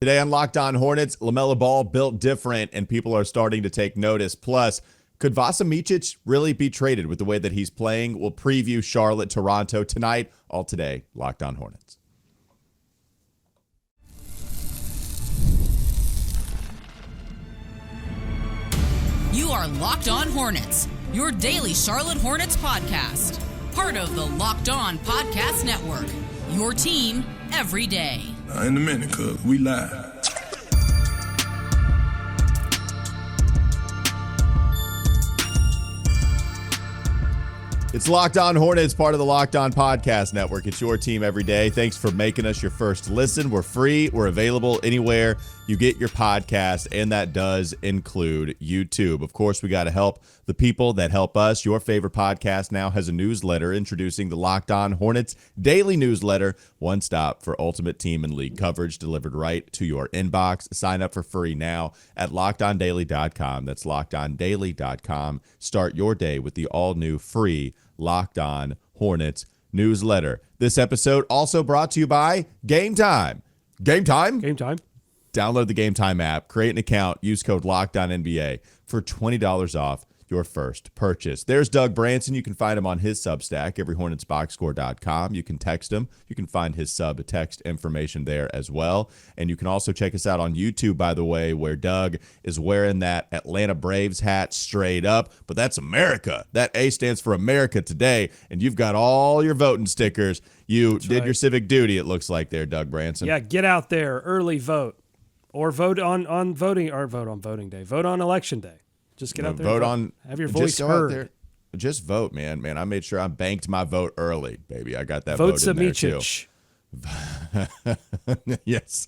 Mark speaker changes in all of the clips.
Speaker 1: Today on Locked On Hornets, LaMelo Ball built different, and people are starting to take notice. Plus, could Vasa Micic really be traded with the way that he's playing? We'll preview Charlotte, Toronto tonight. All today, Locked On Hornets.
Speaker 2: You are Locked On Hornets, your daily Charlotte Hornets podcast. Part of the Locked On Podcast Network, your team every day.
Speaker 3: In a minute, cuz we live.
Speaker 1: It's Locked On Hornets, part of the Locked On Podcast Network. It's your team every day. Thanks for making us your first listen. We're free. We're available anywhere you get your podcast, and that does include YouTube. Of course, we got to help the people that help us. Your favorite podcast now has a newsletter introducing the Locked On Hornets daily newsletter. One stop for ultimate team and league coverage delivered right to your inbox. Sign up for free now at LockedOnDaily.com. That's LockedOnDaily.com. Start your day with the all-new free Locked On Hornets newsletter. This episode also brought to you by Game Time. Game Time?
Speaker 4: Game Time.
Speaker 1: Download the Game Time app, create an account, use code LOCKEDONNBA for $20 off your first purchase. There's Doug Branson. You can find him on his Substack, everyhornetsboxscore.com. You can text him. You can find his sub-text information there as well. And you can also check us out on YouTube, by the way, where Doug is wearing that Atlanta Braves hat straight up. But that's America. That A stands for America today. And you've got all your voting stickers. You did your civic duty, it looks like there, Doug Branson.
Speaker 4: Yeah, get out there, early vote. Or vote on voting, or vote on voting day. Vote on election day. Just get out there.
Speaker 1: Vote on.
Speaker 4: Have your voice heard.
Speaker 1: Just vote, man. I made sure I banked my vote early, baby. I got that vote in there too. Yes.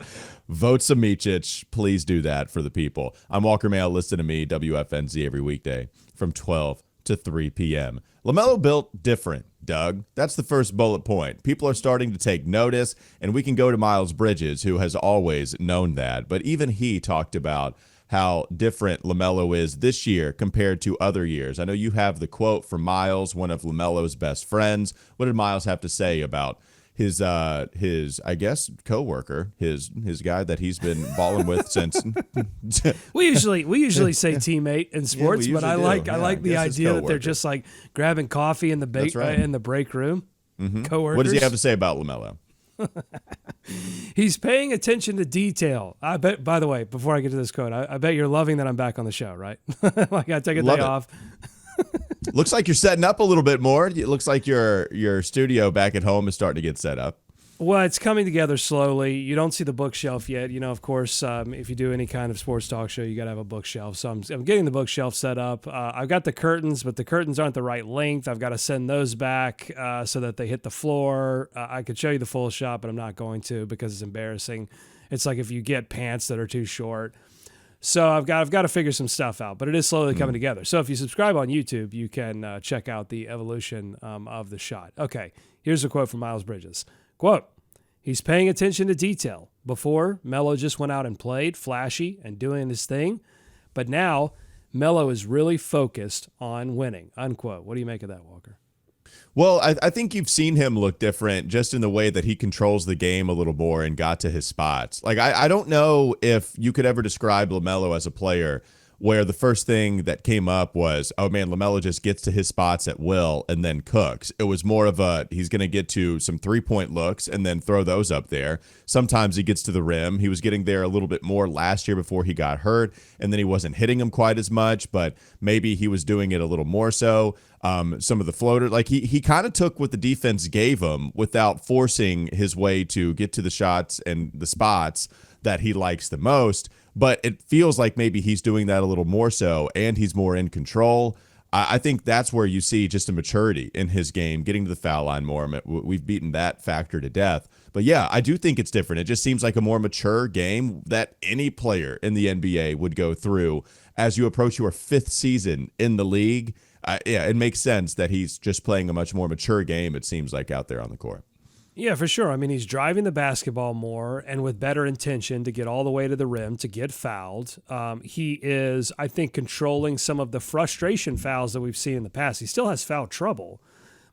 Speaker 1: Vote Micic. Please do that for the people. I'm Walker Mail. Listen to me, WFNZ, every weekday from 12 to 3 p.m. LaMelo built different, Doug. That's the first bullet point. People are starting to take notice, and we can go to Miles Bridges, who has always known that. But even he talked about how different LaMelo is this year compared to other years. I know you have the quote from Miles, one of LaMelo's best friends. What did Miles have to say about his I guess coworker, his guy that he's been balling with since?
Speaker 4: we usually say teammate in sports, but I like the idea that they're just like grabbing coffee in the in the break room.
Speaker 1: Mm-hmm.
Speaker 4: Coworkers.
Speaker 1: What does he have to say about LaMelo?
Speaker 4: He's paying attention to detail. I bet, by the way, before I get to this quote, I bet you're loving that I'm back on the show, right? Like I take a day off.
Speaker 1: Looks like you're setting up a little bit more. It looks like your studio back at home is starting to get set up.
Speaker 4: Well, it's coming together slowly. You don't see the bookshelf yet. You know, of course, if you do any kind of sports talk show, you got to have a bookshelf. So I'm getting the bookshelf set up. I've got the curtains, but the curtains aren't the right length. I've got to send those back so that they hit the floor. I could show you the full shot, but I'm not going to because it's embarrassing. It's like if you get pants that are too short. So I've got to figure some stuff out, but it is slowly coming together. So if you subscribe on YouTube, you can check out the evolution of the shot. Okay, here's a quote from Miles Bridges. Quote, he's paying attention to detail. Before, Melo just went out and played, flashy and doing his thing. But now, Melo is really focused on winning, unquote. What do you make of that, Walker?
Speaker 1: Well, I think you've seen him look different just in the way that he controls the game a little more and got to his spots. Like, I don't know if you could ever describe LaMelo as a player where the first thing that came up was, oh man, LaMelo just gets to his spots at will and then cooks. It was more of he's going to get to some three-point looks and then throw those up there. Sometimes he gets to the rim. He was getting there a little bit more last year before he got hurt, and then he wasn't hitting them quite as much, but maybe he was doing it a little more so. Some of the floaters, like he kind of took what the defense gave him without forcing his way to get to the shots and the spots that he likes the most. But it feels like maybe he's doing that a little more so, and he's more in control. I think that's where you see just a maturity in his game, getting to the foul line more. We've beaten that factor to death. But yeah, I do think it's different. It just seems like a more mature game that any player in the NBA would go through as you approach your fifth season in the league. Yeah, it makes sense that he's just playing a much more mature game, it seems like, out there on the court.
Speaker 4: Yeah, for sure. I mean, he's driving the basketball more and with better intention to get all the way to the rim, to get fouled. He is, I think, controlling some of the frustration fouls that we've seen in the past. He still has foul trouble,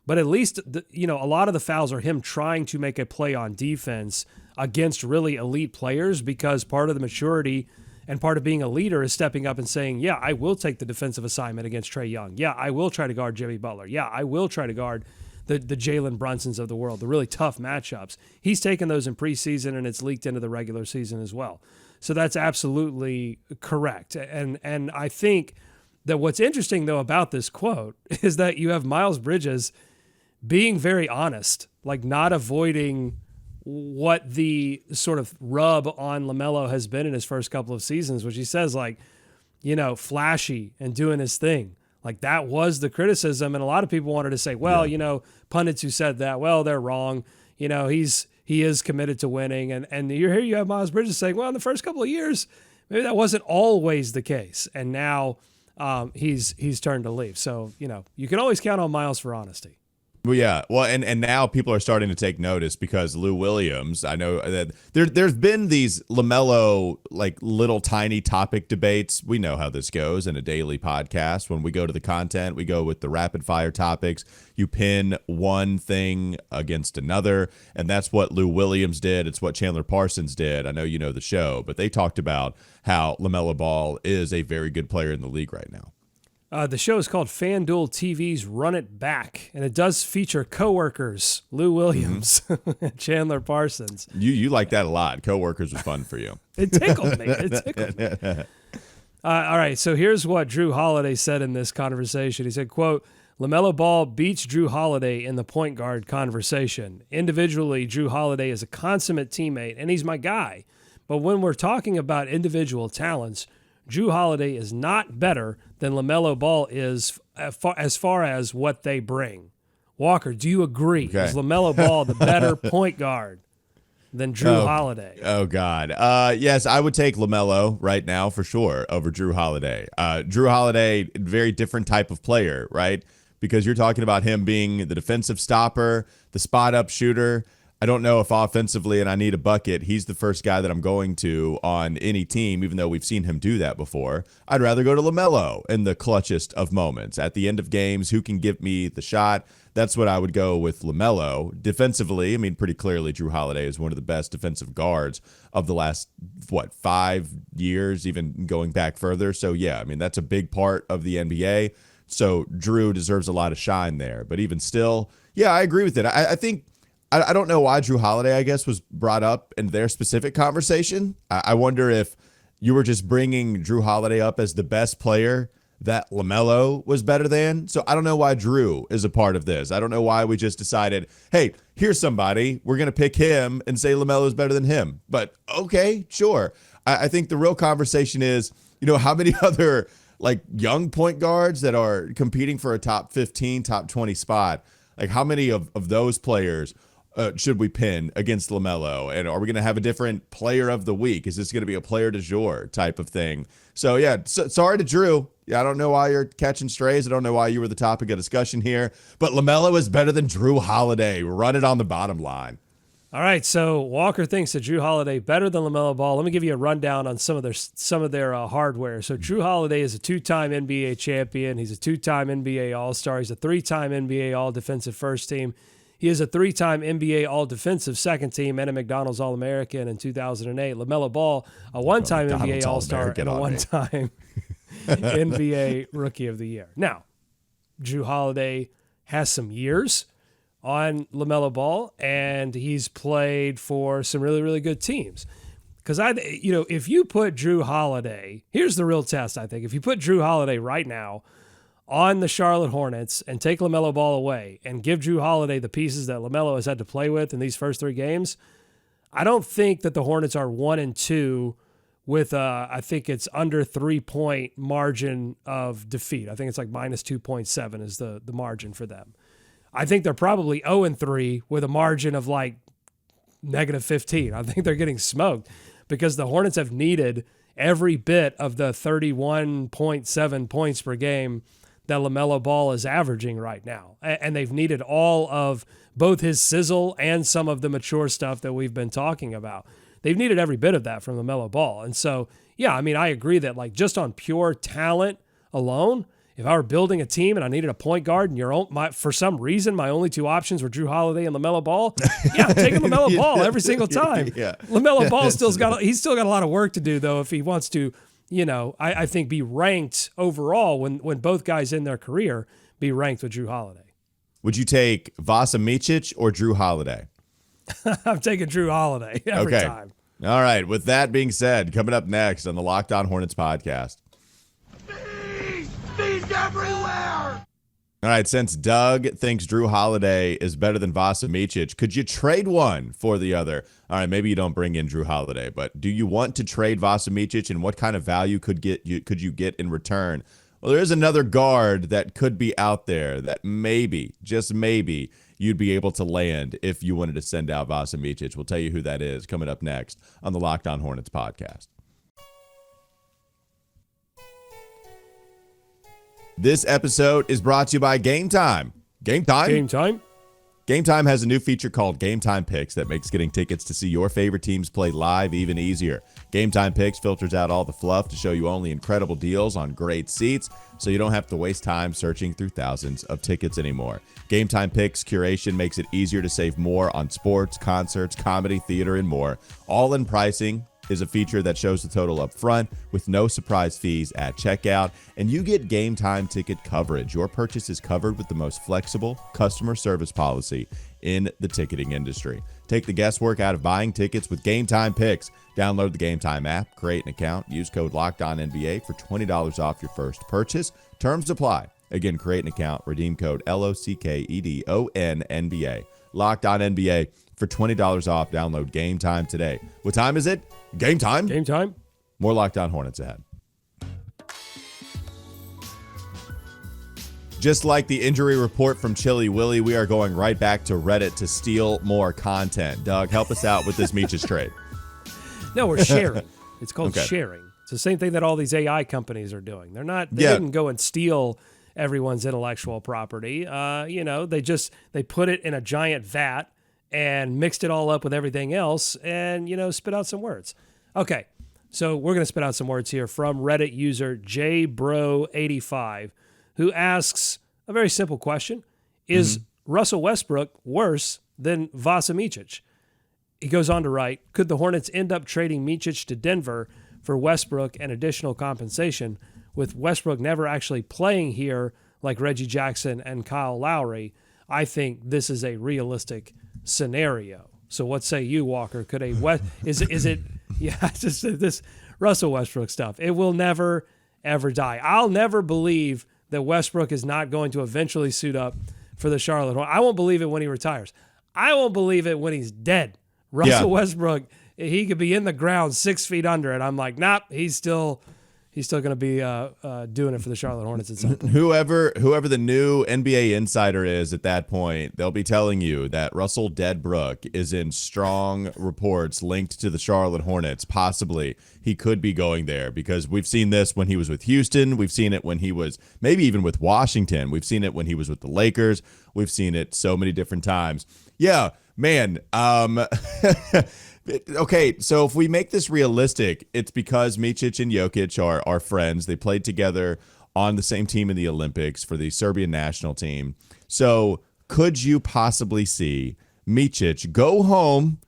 Speaker 4: but at least, a lot of the fouls are him trying to make a play on defense. against really elite players, because part of the maturity and part of being a leader is stepping up and saying, yeah, I will take the defensive assignment against Trae Young. Yeah, I will try to guard Jimmy Butler. Yeah, I will try to guard the Jalen Brunsons of the world, the really tough matchups. He's taken those in preseason, and it's leaked into the regular season as well. So that's absolutely correct. And I think that what's interesting, though, about this quote is that you have Miles Bridges being very honest, like not avoiding what the sort of rub on LaMelo has been in his first couple of seasons, which he says, like, flashy and doing his thing. Like, that was the criticism. And a lot of people wanted to say, well, pundits who said that, well, they're wrong. He is committed to winning. And here you have Miles Bridges saying, well, in the first couple of years, maybe that wasn't always the case. And now he's turned to leave. So, you can always count on Miles for honesty.
Speaker 1: Well, yeah. Well, and now people are starting to take notice because Lou Williams, I know that there's been these LaMelo, like, little tiny topic debates. We know how this goes in a daily podcast. When we go to the content, we go with the rapid fire topics. You pin one thing against another, and that's what Lou Williams did. It's what Chandler Parsons did. I know you know the show, but they talked about how LaMelo Ball is a very good player in the league right now.
Speaker 4: The show is called FanDuel TV's Run It Back, and it does feature coworkers Lou Williams and Chandler Parsons.
Speaker 1: You like that a lot. Coworkers was fun for you.
Speaker 4: It tickled me. It tickled me. All right, so here's what Drew Holiday said in this conversation. He said, quote, LaMelo Ball beats Drew Holiday in the point guard conversation. Individually, Drew Holiday is a consummate teammate, and he's my guy. But when we're talking about individual talents, Drew Holiday is not better than LaMelo Ball is as far as what they bring. Walker, do you agree?
Speaker 1: Okay.
Speaker 4: Is LaMelo Ball the better point guard than Drew Holiday?
Speaker 1: Oh, God. Yes, I would take LaMelo right now for sure over Drew Holiday. Drew Holiday, very different type of player, right? Because you're talking about him being the defensive stopper, the spot-up shooter. I don't know if offensively and I need a bucket, he's the first guy that I'm going to on any team, even though we've seen him do that before. I'd rather go to LaMelo in the clutchest of moments. At the end of games, who can give me the shot? That's what I would go with LaMelo. Defensively, I mean, pretty clearly Drew Holiday is one of the best defensive guards of the last, 5 years, even going back further. So, yeah, I mean, that's a big part of the NBA. So Drew deserves a lot of shine there. But even still, yeah, I agree with it. I think... I don't know why Drew Holiday, I guess, was brought up in their specific conversation. I wonder if you were just bringing Drew Holiday up as the best player that LaMelo was better than. So I don't know why Drew is a part of this. I don't know why we just decided, hey, here's somebody. We're going to pick him and say LaMelo is better than him. But okay, sure. I think the real conversation is, how many other young point guards that are competing for a top 15, top 20 spot, how many of those players should we pin against LaMelo? And are we going to have a different player of the week? Is this going to be a player du jour type of thing? So, yeah, sorry to Drew. Yeah, I don't know why you're catching strays. I don't know why you were the topic of discussion here. But LaMelo is better than Drew Holiday. Run it on the bottom line.
Speaker 4: All right, so Walker thinks that Drew Holiday better than LaMelo Ball. Let me give you a rundown on some of their hardware. So Drew Holiday is a 2-time NBA champion. He's a 2-time NBA All-Star. He's a 3-time NBA All-Defensive First Team. He is a 3-time NBA All-Defensive Second Team and a McDonald's All-American in 2008. LaMelo Ball, a 1-time NBA All-Star and a 1-time NBA Rookie of the Year. Now, Drew Holiday has some years on LaMelo Ball, and he's played for some really, really good teams. Because, if you put Drew Holiday, here's the real test, I think. If you put Drew Holiday right now on the Charlotte Hornets and take LaMelo Ball away and give Drew Holiday the pieces that LaMelo has had to play with in these first 3 games, I don't think that the Hornets are 1-2 with I think it's under 3-point margin of defeat. I think it's minus 2.7 is the margin for them. I think they're probably 0-3 with a margin of negative 15. I think they're getting smoked because the Hornets have needed every bit of the 31.7 points per game that LaMelo Ball is averaging right now. And they've needed all of both his sizzle and some of the mature stuff that we've been talking about. They've needed every bit of that from LaMelo Ball. And so, yeah, I mean, I agree that just on pure talent alone, if I were building a team and I needed a point guard and for some reason my only two options were Drew Holiday and LaMelo Ball, yeah, I'm taking LaMelo Ball every single time.
Speaker 1: Yeah.
Speaker 4: LaMelo Ball he's still got a lot of work to do though if he wants to, I think be ranked overall when both guys in their career be ranked with Drew Holiday.
Speaker 1: Would you take Vasa Micic or Drew Holiday?
Speaker 4: I'm taking Drew Holiday every time.
Speaker 1: All right. With that being said, coming up next on the Locked On Hornets podcast.
Speaker 5: Bees everywhere!
Speaker 1: All right. Since Doug thinks Drew Holiday is better than Vasa Micic, could you trade one for the other? All right. Maybe you don't bring in Drew Holiday, but do you want to trade Vasa Micic, and what kind of value could you get in return? Well, there is another guard that could be out there that maybe, just maybe, you'd be able to land if you wanted to send out Vasa Micic. We'll tell you who that is coming up next on the Locked On Hornets podcast. This episode is brought to you by Game Time. Game Time?
Speaker 4: Game Time?
Speaker 1: Game Time has a new feature called Game Time Picks that makes getting tickets to see your favorite teams play live even easier. Game Time Picks filters out all the fluff to show you only incredible deals on great seats, so you don't have to waste time searching through thousands of tickets anymore. Game Time Picks curation makes it easier to save more on sports, concerts, comedy, theater, and more. All-in pricing is a feature that shows the total up front with no surprise fees at checkout, and you get Game Time ticket coverage. Your purchase is covered with the most flexible customer service policy in the ticketing industry. Take the guesswork out of buying tickets with Game Time Picks. Download the Game Time app, create an account, use code LOCKEDONNBA for $20 off your first purchase. Terms apply. Again, create an account, redeem code LOCKEDONNBA. Locked On NBA for $20 off. Download Game Time today. What time is it? Game time?
Speaker 4: Game time?
Speaker 1: More Locked On Hornets ahead. Just like the injury report from Chili Willy, we are going right back to Reddit to steal more content. Doug, help us out with this Micic trade.
Speaker 4: No, we're sharing. It's called sharing. It's the same thing that all these AI companies are doing. They didn't go and steal everyone's intellectual property. They put it in a giant vat and mixed it all up with everything else and, spit out some words. Okay, so we're going to spit out some words here from Reddit user JBro85, who asks a very simple question. Is Russell Westbrook worse than Vasa Micic? He goes on to write, could the Hornets end up trading Micic to Denver for Westbrook and additional compensation, with Westbrook never actually playing here like Reggie Jackson and Kyle Lowry? I think this is a realistic scenario. So what say you, Walker? Could is it just this Russell Westbrook stuff? It will never ever die. I'll never believe that Westbrook is not going to eventually suit up for the Charlotte Hornets. I won't believe it when he retires. I won't believe it when he's dead. Russell Westbrook, he could be in the ground 6 feet under it. I'm like, nope, he's still going to be doing it for the Charlotte Hornets at some point.
Speaker 1: Whoever the new NBA insider is at that point, they'll be telling you that Russell Deadbrook is in strong reports linked to the Charlotte Hornets. Possibly he could be going there, because we've seen this when he was with Houston. We've seen it when he was maybe even with Washington. We've seen it when he was with the Lakers. We've seen it so many different times. Yeah, man. Okay, so if we make this realistic, it's because Micic and Jokic are friends. They played together on the same team in the Olympics for the Serbian national team. So could you possibly see Micic go home,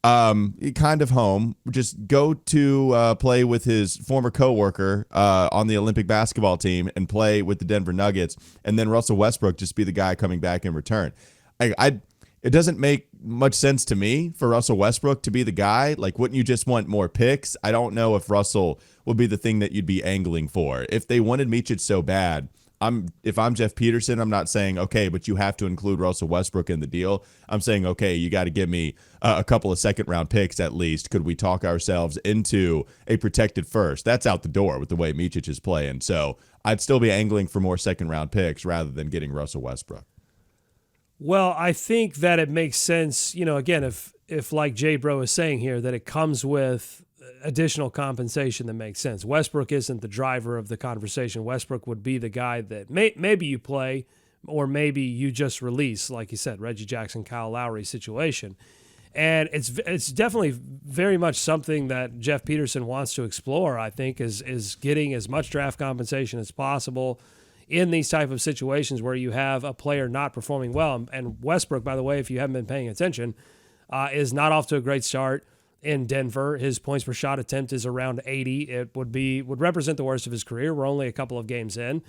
Speaker 1: kind of home, just go to play with his former coworker on the Olympic basketball team and play with the Denver Nuggets, and then Russell Westbrook just be the guy coming back in return? It doesn't make much sense to me for Russell Westbrook to be the guy. Like, wouldn't you just want more picks? I don't know if Russell would be the thing that you'd be angling for. If they wanted Micic so bad, if I'm Jeff Peterson, I'm not saying, okay, but you have to include Russell Westbrook in the deal. I'm saying, okay, you got to give me a couple of second-round picks at least. Could we talk ourselves into a protected first? That's out the door with the way Micic is playing. So I'd still be angling for more second-round picks rather than getting Russell Westbrook.
Speaker 4: Well, I think that it makes sense, again, if like Jay Bro is saying here, that it comes with additional compensation that makes sense. Westbrook isn't the driver of the conversation. Westbrook would be the guy that maybe you play, or maybe you just release, like you said, Reggie Jackson, Kyle Lowry situation. And it's definitely very much something that Jeff Peterson wants to explore, I think, is getting as much draft compensation as possible. in these type of situations where you have a player not performing well. And Westbrook, by the way, if you haven't been paying attention, is not off to a great start in Denver. His points per shot attempt is around 80. It would represent the worst of his career. We're only a couple of games in.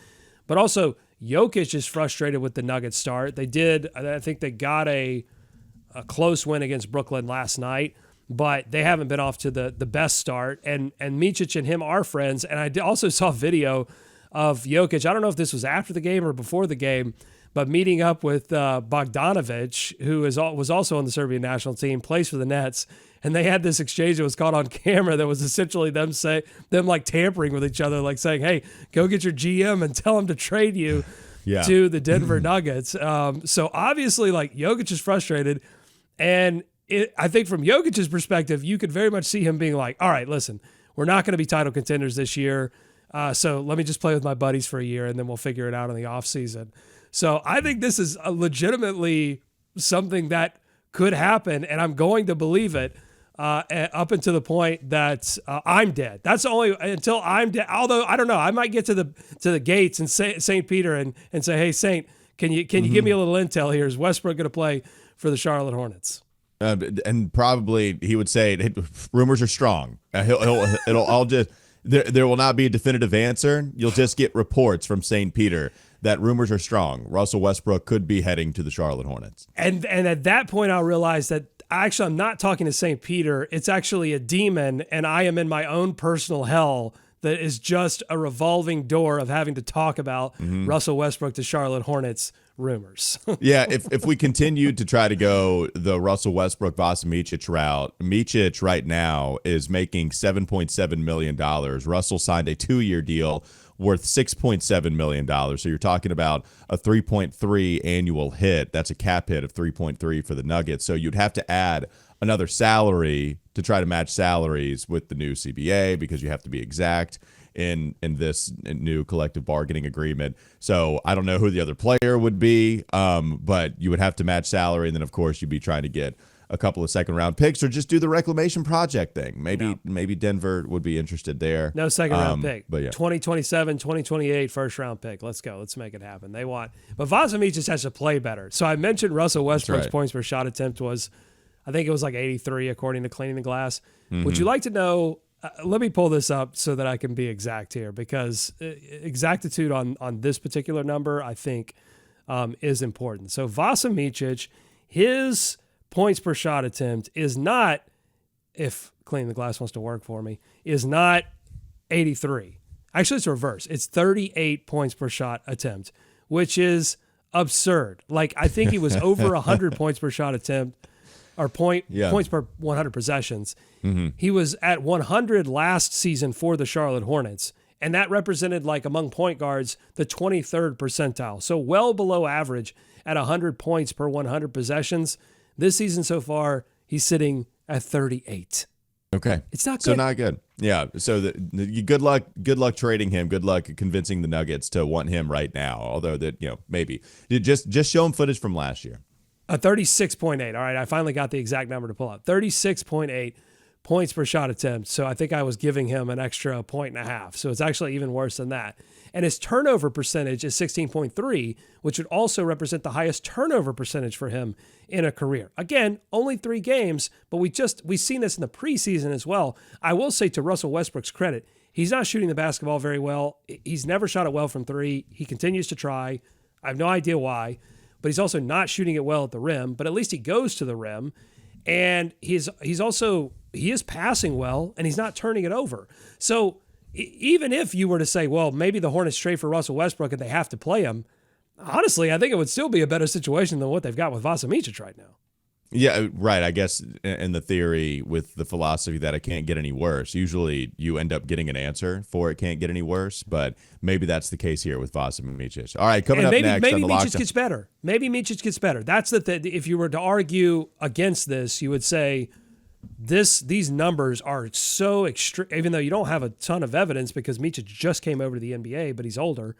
Speaker 4: But also, Jokic is frustrated with the Nuggets start. I think they got a close win against Brooklyn last night, but they haven't been off to the best start. And Micic and him are friends. And I also saw video of Jokic. I don't know if this was after the game or before the game, but meeting up with Bogdanovic, who was also on the Serbian national team, plays for the Nets, and they had this exchange that was caught on camera that was essentially them like tampering with each other, like saying, "Hey, go get your GM and tell him to trade you to the Denver Nuggets." So obviously, like, Jokic is frustrated, and I think from Jokic's perspective, you could very much see him being like, "All right, listen, we're not going to be title contenders this year, so let me just play with my buddies for a year, and then we'll figure it out in the offseason." So I think this is legitimately something that could happen, and I'm going to believe it up until the point that I'm dead. That's only until I'm dead. Although I don't know, I might get to the gates and say St. Peter and say, "Hey, Saint, can you give me a little intel here? Is Westbrook going to play for the Charlotte Hornets?"
Speaker 1: And probably he would say, rumors are strong. It'll all just there will not be a definitive answer. You'll just get reports from St. Peter that rumors are strong. Russell Westbrook could be heading to the Charlotte Hornets.
Speaker 4: And at that point, I'll realize that actually I'm not talking to St. Peter. It's actually a demon, and I am in my own personal hell that is just a revolving door of having to talk about Russell Westbrook to Charlotte Hornets rumors.
Speaker 1: Yeah, if we continue to try to go the Russell Westbrook, Vasa Micic route, Micic right now is making $7.7 million. Russell signed a 2-year deal worth $6.7 million. So you're talking about a 3.3 annual hit. That's a cap hit of 3.3 for the Nuggets. So you'd have to add another salary to try to match salaries with the new CBA because you have to be exact in this new collective bargaining agreement. So I don't know who the other player would be, but you would have to match salary. And then, of course, you'd be trying to get a couple of second-round picks or just do the reclamation project thing. Maybe Denver would be interested there.
Speaker 4: No second-round pick.
Speaker 1: But yeah.
Speaker 4: 2027, 2028 first-round pick. Let's go. Let's make it happen. But Vasa Micic has to play better. So I mentioned Russell Westbrook's points per shot attempt was, I think it was like 83 according to Cleaning the Glass. Would you like to know, let me pull this up so that I can be exact here, because exactitude on this particular number, I think, is important. So Vasa Micic, his points per shot attempt is not, if Cleaning the Glass wants to work for me, is not 83. Actually, it's reverse. It's 38 points per shot attempt, which is absurd. Like, I think he was over 100 points per shot attempt, or points per 100 possessions. He was at 100 last season for the Charlotte Hornets, and that represented, like, among point guards, the 23rd percentile. So well below average at 100 points per 100 possessions. This season so far, he's sitting at 38.
Speaker 1: Okay.
Speaker 4: It's not good.
Speaker 1: So not good. Yeah. So good luck trading him. Good luck convincing the Nuggets to want him right now. Although maybe just show him footage from last year.
Speaker 4: A 36.8. All right. I finally got the exact number to pull out. 36.8 points per shot attempt. So I think I was giving him an extra 1.5. So it's actually even worse than that. And his turnover percentage is 16.3, which would also represent the highest turnover percentage for him in a career. Again, only 3 games, but we've seen this in the preseason as well. I will say, to Russell Westbrook's credit, he's not shooting the basketball very well. He's never shot it well from 3. He continues to try. I have no idea why, but he's also not shooting it well at the rim, but at least he goes to the rim. And he is passing well, and he's not turning it over. So even if you were to say, well, maybe the Hornets trade for Russell Westbrook and they have to play him, honestly, I think it would still be a better situation than what they've got with Vasa Micic right now.
Speaker 1: Yeah, right. I guess in the theory with the philosophy that it can't get any worse, usually you end up getting an answer for it can't get any worse, but maybe that's the case here with Vasa Micic. All right, coming up next.
Speaker 4: Maybe Micic gets better. Maybe Micic gets better. That's if you were to argue against this, you would say these numbers are so extreme, even though you don't have a ton of evidence because Micic just came over to the NBA, but he's older.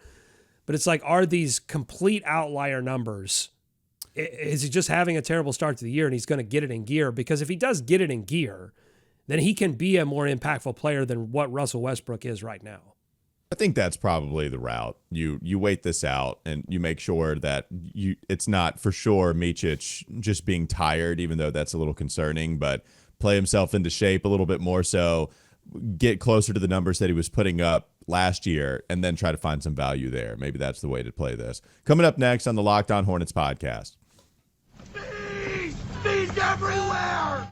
Speaker 4: But it's like, are these complete outlier numbers? Is he just having a terrible start to the year and he's going to get it in gear? Because if he does get it in gear, then he can be a more impactful player than what Russell Westbrook is right now.
Speaker 1: I think that's probably the route. You wait this out and you make sure that it's not for sure Micic just being tired, even though that's a little concerning, but play himself into shape a little bit more so, get closer to the numbers that he was putting up last year, and then try to find some value there. Maybe that's the way to play this. Coming up next on the Locked On Hornets podcast.
Speaker 5: Bees everywhere!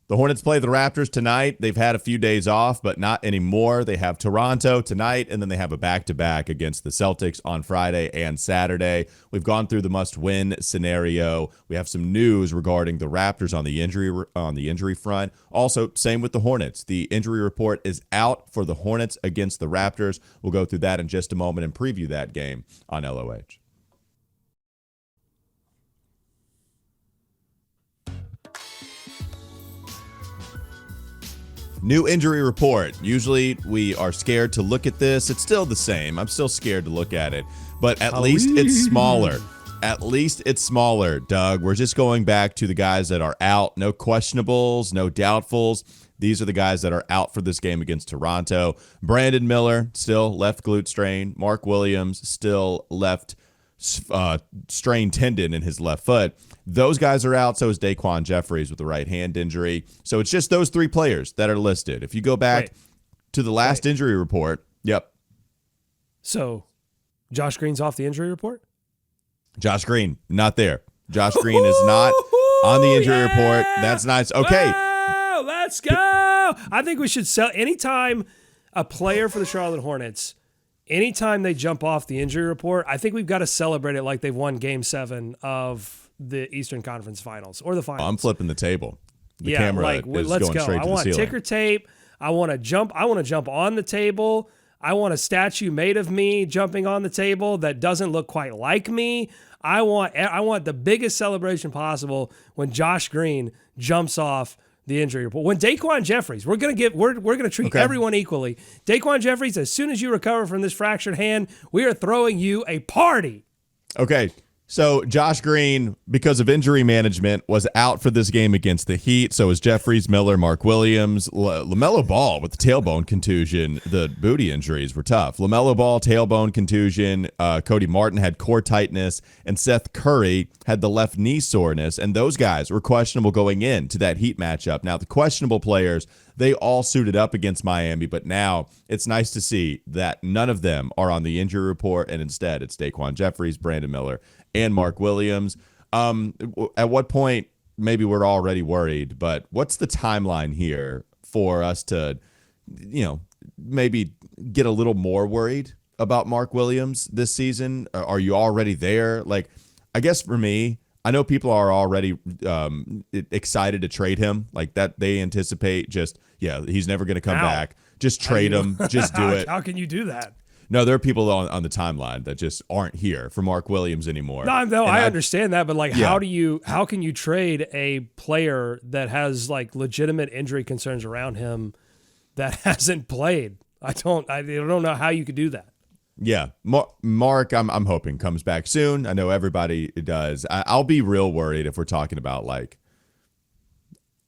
Speaker 1: The Hornets play the Raptors tonight. They've had a few days off, but not anymore. They have Toronto tonight, and then they have a back-to-back against the Celtics on Friday and Saturday. We've gone through the must-win scenario. We have some news regarding the Raptors on the injury front. Also, same with the Hornets. The injury report is out for the Hornets against the Raptors. We'll go through that in just a moment and preview that game on LOH. New injury report. Usually we are scared to look at this. It's still the same. I'm still scared to look at it. But at least it's smaller. At least it's smaller, Doug. We're just going back to the guys that are out. No questionables, no doubtfuls. These are the guys that are out for this game against Toronto. Brandon Miller, still left glute strain. Mark Williams, still left strained tendon in his left foot. Those guys are out. So is Daquan Jeffries with the right hand injury. So it's just those three players that are listed. If you go back to the last injury report, yep.
Speaker 4: So Josh Green's off the injury report?
Speaker 1: Josh Green, not there. Josh Green is not on the injury report. That's nice. Okay.
Speaker 4: Whoa, let's go. I think we should sell anytime a player for the Charlotte Hornets, anytime they jump off the injury report, I think we've got to celebrate it like they've won Game 7 of the Eastern Conference Finals or the Finals.
Speaker 1: I'm flipping the table. The camera is
Speaker 4: let's
Speaker 1: going
Speaker 4: go.
Speaker 1: straight
Speaker 4: I
Speaker 1: to the
Speaker 4: want
Speaker 1: ceiling.
Speaker 4: ticker tape. I want to jump on the table. I want a statue made of me jumping on the table that doesn't look quite like me. I want the biggest celebration possible when Josh Green jumps off the injury report. When Daquan Jeffries, we're gonna treat everyone equally. Daquan Jeffries, as soon as you recover from this fractured hand, we are throwing you a party.
Speaker 1: Okay. So Josh Green, because of injury management, was out for this game against the Heat. So is Jeffries, Miller, Mark Williams, LaMelo Ball with the tailbone contusion. The booty injuries were tough. LaMelo Ball, tailbone contusion. Cody Martin had core tightness, and Seth Curry had the left knee soreness. And those guys were questionable going into that Heat matchup. Now, the questionable players, they all suited up against Miami, but now it's nice to see that none of them are on the injury report, and instead it's Daquan Jeffries, Brandon Miller, and Mark Williams. At what point, maybe we're already worried, but what's the timeline here for us to, maybe get a little more worried about Mark Williams this season? Are you already there? Like, I guess for me, I know people are already excited to trade him, like that they anticipate he's never going to come back. Just trade him. Just do it.
Speaker 4: How can you do that?
Speaker 1: No, there are people on the timeline that just aren't here for Mark Williams anymore.
Speaker 4: No, I understand that, but how can you trade a player that has like legitimate injury concerns around him that hasn't played? I don't know how you could do that.
Speaker 1: Yeah, Mark, I'm hoping comes back soon. I know everybody does. I'll be real worried if we're talking about like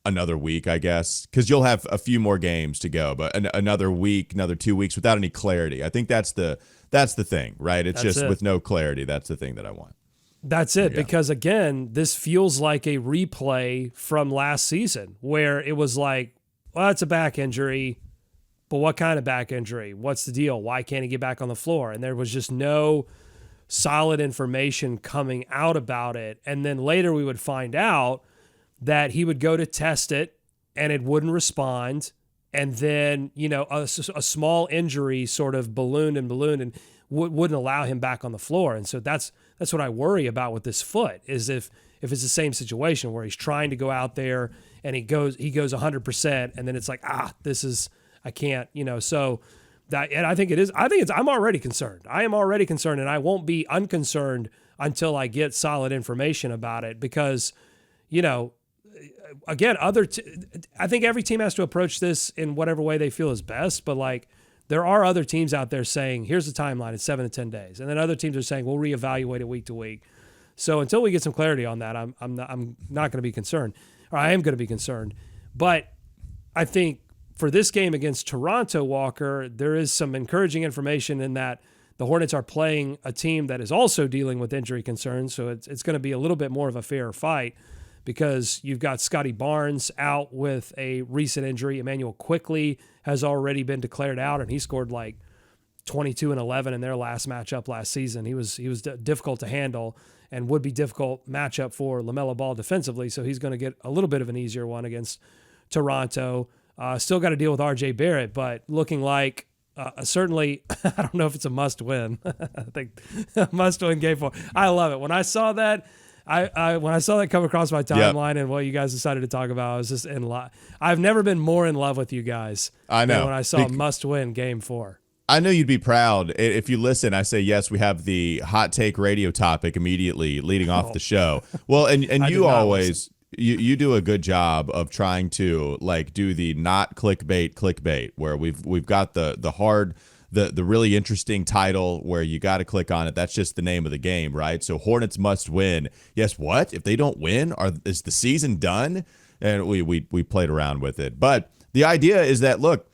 Speaker 1: another week, I guess, because you'll have a few more games to go, but another week, another 2 weeks without any clarity. I think that's the thing, right? It's just with no clarity. That's the thing that I want.
Speaker 4: That's it, because again, this feels like a replay from last season where it was like, well, it's a back injury, but what kind of back injury? What's the deal? Why can't he get back on the floor? And there was just no solid information coming out about it. And then later we would find out that he would go to test it and it wouldn't respond. And then, a small injury sort of ballooned and wouldn't allow him back on the floor. And so that's what I worry about with this foot, is if it's the same situation where he's trying to go out there and he goes 100%, and then it's like, I can't, so that, and I think I'm already concerned. I am already concerned, and I won't be unconcerned until I get solid information about it, because, again, I think every team has to approach this in whatever way they feel is best, but like there are other teams out there saying, here's the timeline, it's 7 to 10 days. And then other teams are saying, we'll reevaluate it week to week. So until we get some clarity on that, I'm not going to be concerned, or I am going to be concerned. But I think for this game against Toronto, Walker, there is some encouraging information in that the Hornets are playing a team that is also dealing with injury concerns, so it's going to be a little bit more of a fair fight because you've got Scotty Barnes out with a recent injury. Emmanuel Quickley has already been declared out, and he scored like 22 and 11 in their last matchup last season. He was difficult to handle and would be difficult matchup for LaMelo Ball defensively, so he's going to get a little bit of an easier one against Toronto. Still got to deal with RJ Barrett, but looking like certainly, I don't know if it's a must win. I think a must win game 4. I love it. When I saw that, when I saw that come across my timeline and what you guys decided to talk about, I was just in love. I've never been more in love with you guys.
Speaker 1: I know.
Speaker 4: Than when I saw must win game 4.
Speaker 1: I know you'd be proud. If you listen, I say, yes, we have the hot take radio topic immediately leading off the show. Well, and you always, you do a good job of trying to like do the not clickbait where we've got the hard, the really interesting title where you got to click on it. That's just the name of the game, right? So Hornets must win. Yes, what? If they don't win, is the season done? And we played around with it. But the idea is that, look,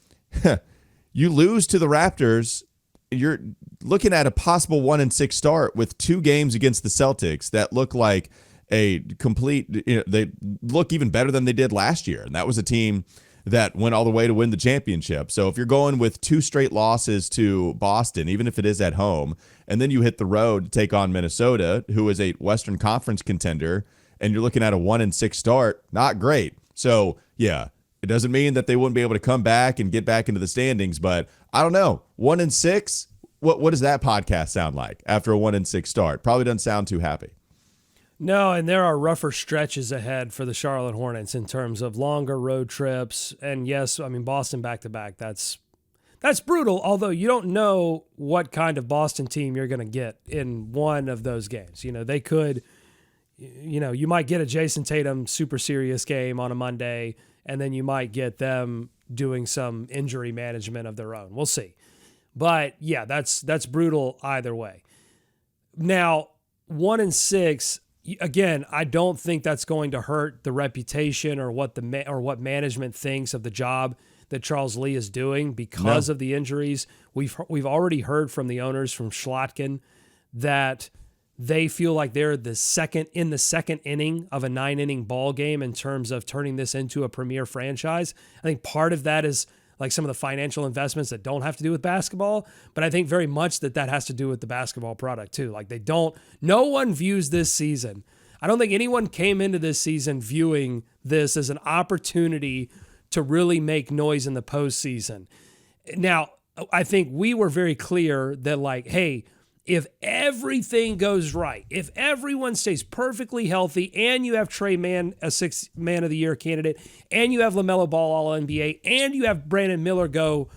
Speaker 1: you lose to the Raptors, you're looking at a possible 1-6 start with 2 games against the Celtics that look like a complete, they look even better than they did last year. And that was a team that went all the way to win the championship. So if you're going with 2 straight losses to Boston, even if it is at home, and then you hit the road to take on Minnesota, who is a Western Conference contender, and you're looking at a 1-6 start, not great. So yeah, it doesn't mean that they wouldn't be able to come back and get back into the standings, but I don't know. 1-6, what does that podcast sound like after a 1-6 start? Probably doesn't sound too happy.
Speaker 4: No, and there are rougher stretches ahead for the Charlotte Hornets in terms of longer road trips. And yes, I mean, Boston back-to-back, that's brutal, although you don't know what kind of Boston team you're going to get in one of those games. They could, you might get a Jason Tatum super serious game on a Monday, and then you might get them doing some injury management of their own. We'll see. But yeah, that's brutal either way. Now, 1-6, again, I don't think that's going to hurt the reputation or what management thinks of the job that Charles Lee is doing because of the injuries. We've already heard from the owners, from Schlotkin, that they feel like they're in the second inning of a 9-inning ball game in terms of turning this into a premier franchise. I think part of that is like some of the financial investments that don't have to do with basketball, but I think very much that has to do with the basketball product too. Like no one views this season. I don't think anyone came into this season viewing this as an opportunity to really make noise in the postseason. Now, I think we were very clear that like, hey, if everything goes right, if everyone stays perfectly healthy, and you have Trey Mann, a 6th Man of the Year candidate, and you have LaMelo Ball All-NBA, and you have Brandon Miller go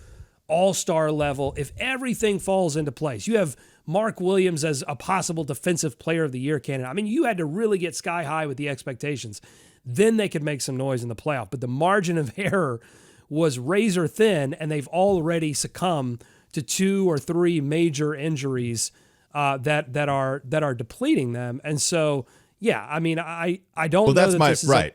Speaker 4: All-Star level, if everything falls into place, you have Mark Williams as a possible Defensive Player of the Year candidate. I mean, you had to really get sky high with the expectations. Then they could make some noise in the playoff. But the margin of error was razor thin, and they've already succumbed to 2 or 3 major injuries that are depleting them. And so, yeah, I mean, I don't know
Speaker 1: that's
Speaker 4: that
Speaker 1: my
Speaker 4: this is
Speaker 1: right.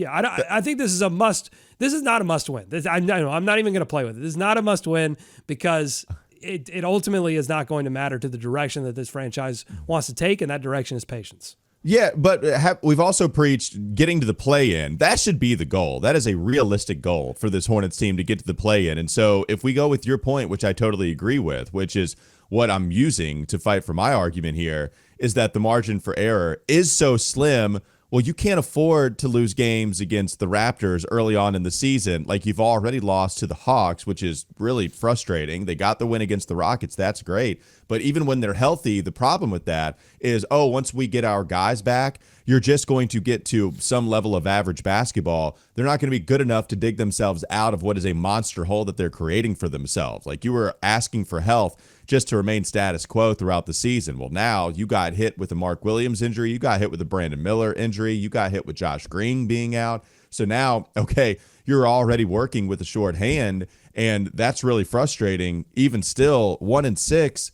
Speaker 4: I think this is a must. This is not a must win. I'm not even going to play with it. This is not a must win because it ultimately is not going to matter to the direction that this franchise wants to take, and that direction is patience.
Speaker 1: Yeah, but we've also preached getting to the play-in. That should be the goal. That is a realistic goal for this Hornets team to get to the play-in. And so if we go with your point, which I totally agree with, which is what I'm using to fight for my argument here, is that the margin for error is so slim. Well, you can't afford to lose games against the Raptors early on in the season. Like you've already lost to the Hawks, which is really frustrating. They got the win against the Rockets. That's great. But even when they're healthy, the problem with that is, once we get our guys back, you're just going to get to some level of average basketball. They're not going to be good enough to dig themselves out of what is a monster hole that they're creating for themselves. Like you were asking for health just to remain status quo throughout the season. Well, now you got hit with a Mark Williams injury. You got hit with a Brandon Miller injury. You got hit with Josh Green being out. So now, okay, you're already working with a short hand, and that's really frustrating. Even still, 1-6,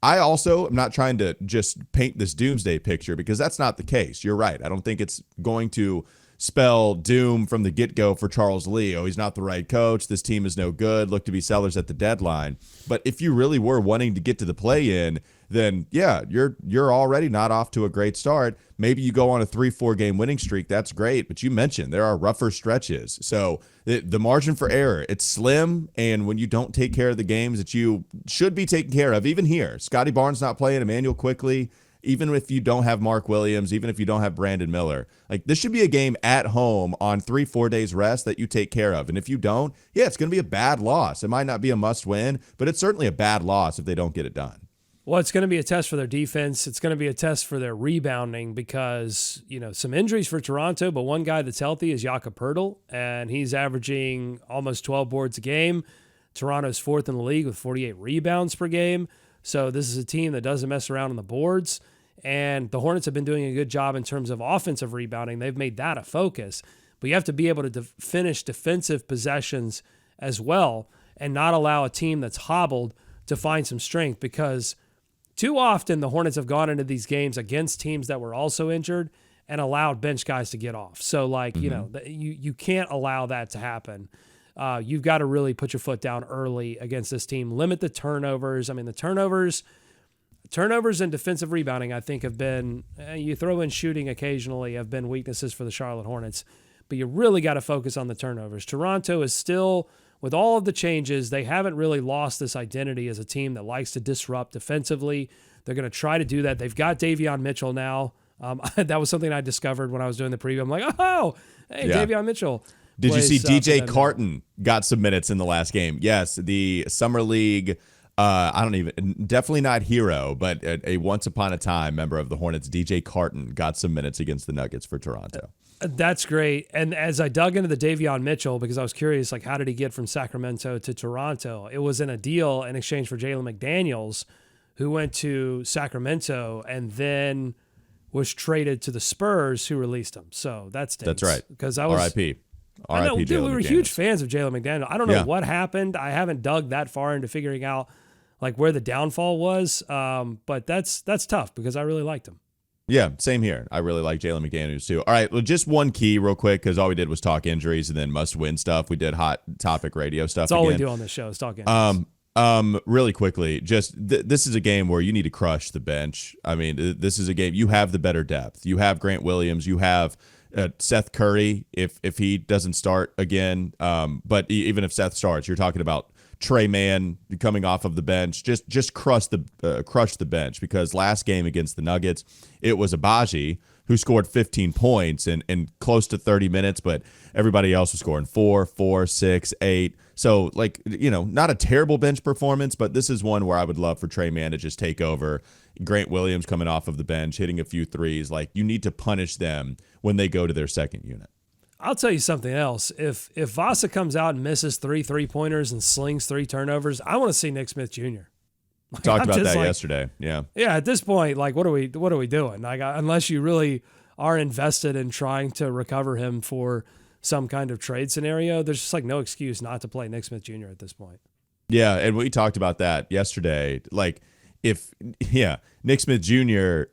Speaker 1: I also am not trying to just paint this doomsday picture because that's not the case. You're right. I don't think it's going to spell doom from the get-go for Charles Lee. Oh, he's not the right coach. This team is no good. Look to be sellers at the deadline. But if you really were wanting to get to the play-in, then yeah, you're already not off to a great start. Maybe you go on a 3-4 game winning streak. That's great. But you mentioned there are rougher stretches. So the margin for error, it's slim. And when you don't take care of the games that you should be taking care of, even here, Scotty Barnes not playing, Emmanuel Quickly, even if you don't have Mark Williams, even if you don't have Brandon Miller, like this should be a game at home on 3-4 days rest that you take care of. And if you don't, yeah, it's going to be a bad loss. It might not be a must win, but it's certainly a bad loss if they don't get it done.
Speaker 4: Well, it's going to be a test for their defense. It's going to be a test for their rebounding because, some injuries for Toronto, but one guy that's healthy is Jakob Poeltl, and he's averaging almost 12 boards a game. Toronto's fourth in the league with 48 rebounds per game. So this is a team that doesn't mess around on the boards. And the Hornets have been doing a good job in terms of offensive rebounding. They've made that a focus. But you have to be able to finish defensive possessions as well and not allow a team that's hobbled to find some strength, because too often the Hornets have gone into these games against teams that were also injured and allowed bench guys to get off. So, you can't allow that to happen. You've got to really put your foot down early against this team. Limit the turnovers. I mean, the turnovers and defensive rebounding, I think, have been, you throw in shooting occasionally, have been weaknesses for the Charlotte Hornets. But you really got to focus on the turnovers. Toronto is still, with all of the changes, they haven't really lost this identity as a team that likes to disrupt defensively. They're going to try to do that. They've got Davion Mitchell now. That was something I discovered when I was doing the preview. I'm like, Davion Mitchell.
Speaker 1: Did you see DJ Carton got some minutes in the last game? Yes, the Summer League, definitely not hero, but a once upon a time member of the Hornets, DJ Carton, got some minutes against the Nuggets for Toronto.
Speaker 4: That's great. And as I dug into the Davion Mitchell, because I was curious, how did he get from Sacramento to Toronto? It was in a deal in exchange for Jalen McDaniels, who went to Sacramento and then was traded to the Spurs, who released him. So that's
Speaker 1: right.
Speaker 4: Because I was
Speaker 1: R.I.P.
Speaker 4: I know,
Speaker 1: Jalen
Speaker 4: dude, we were
Speaker 1: McDaniels.
Speaker 4: huge fans of Jalen McDaniels. I don't know what happened. I haven't dug that far into figuring out where the downfall was. But that's tough because I really liked him.
Speaker 1: Yeah, same here. I really like Jalen McDaniels too. All right, well, just one key real quick, because all we did was talk injuries and then must-win stuff. We did hot topic radio stuff.
Speaker 4: That's all we do on this show is talk injuries.
Speaker 1: Really quickly, just this is a game where you need to crush the bench. I mean, this is a game you have the better depth. You have Grant Williams. You have Seth Curry if he doesn't start again. But even if Seth starts, you're talking about Trey Mann coming off of the bench. Just crush the bench, because last game against the Nuggets, it was Abaji who scored 15 points in close to 30 minutes, but everybody else was scoring 4, 6, 8. So, not a terrible bench performance, but this is one where I would love for Trey Mann to just take over. Grant Williams coming off of the bench, hitting a few threes. You need to punish them when they go to their second unit.
Speaker 4: I'll tell you something else. If Vasa comes out and misses 3 3-pointers and slings 3 turnovers, I want to see Nick Smith Jr.
Speaker 1: Talked about that yesterday. Yeah.
Speaker 4: Yeah. At this point, what are we doing? Unless you really are invested in trying to recover him for some kind of trade scenario, there's just no excuse not to play Nick Smith Jr. at this point.
Speaker 1: Yeah, and we talked about that yesterday. Nick Smith Jr.,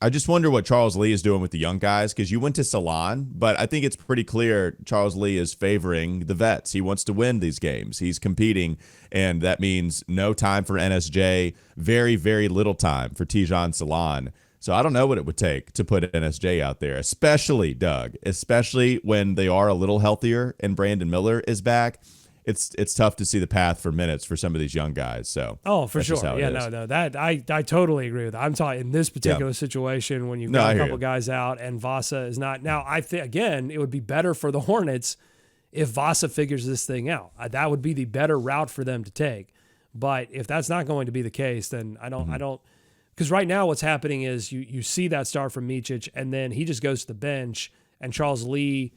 Speaker 1: I just wonder what Charles Lee is doing with the young guys, because you went to Salon, but I think it's pretty clear Charles Lee is favoring the vets. He wants to win these games. He's competing, and that means no time for NSJ, very, very little time for Tijan Salon. So I don't know what it would take to put NSJ out there, especially when they are a little healthier and Brandon Miller is back. It's tough to see the path for minutes for some of these young guys. So
Speaker 4: for sure. Yeah, no, that I totally agree with that. I'm talking in this particular situation when you've got a couple guys out and Vasa is not. Now, I think, again, it would be better for the Hornets if Vasa figures this thing out. That would be the better route for them to take. But if that's not going to be the case, then I don't, because right now what's happening is you see that start from Micic, and then he just goes to the bench, and Charles Lee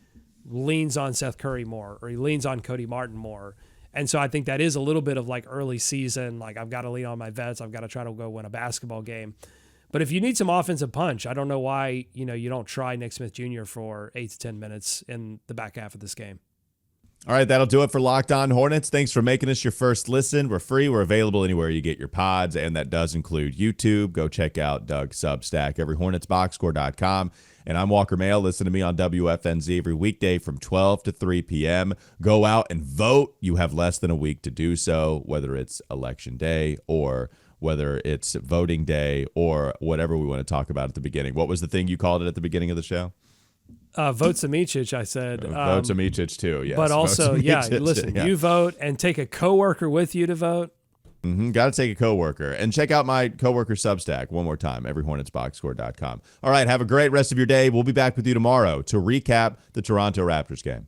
Speaker 4: leans on Seth Curry more, or he leans on Cody Martin more. And so I think that is a little bit of early season, I've got to lean on my vets, I've got to try to go win a basketball game. But if you need some offensive punch, I don't know why, you don't try Nick Smith Jr. for 8 to 10 minutes in the back half of this game.
Speaker 1: All right, that'll do it for Locked On Hornets. Thanks for making us your first listen. We're free. We're available anywhere you get your pods, and that does include YouTube. Go check out Doug's Substack, everyhornetsboxscore.com. And I'm Walker Mail. Listen to me on WFNZ every weekday from 12 to 3 p.m. Go out and vote. You have less than a week to do so, whether it's election day or whether it's voting day or whatever we want to talk about at the beginning. What was the thing you called it at the beginning of the show?
Speaker 4: Vasa Micic, I said.
Speaker 1: Vasa Micic too, yes.
Speaker 4: But also, listen, you vote and take a coworker with you to vote.
Speaker 1: Got to take a coworker. And check out my coworker Substack one more time, everyhornetsboxscore.com. All right, have a great rest of your day. We'll be back with you tomorrow to recap the Toronto Raptors game.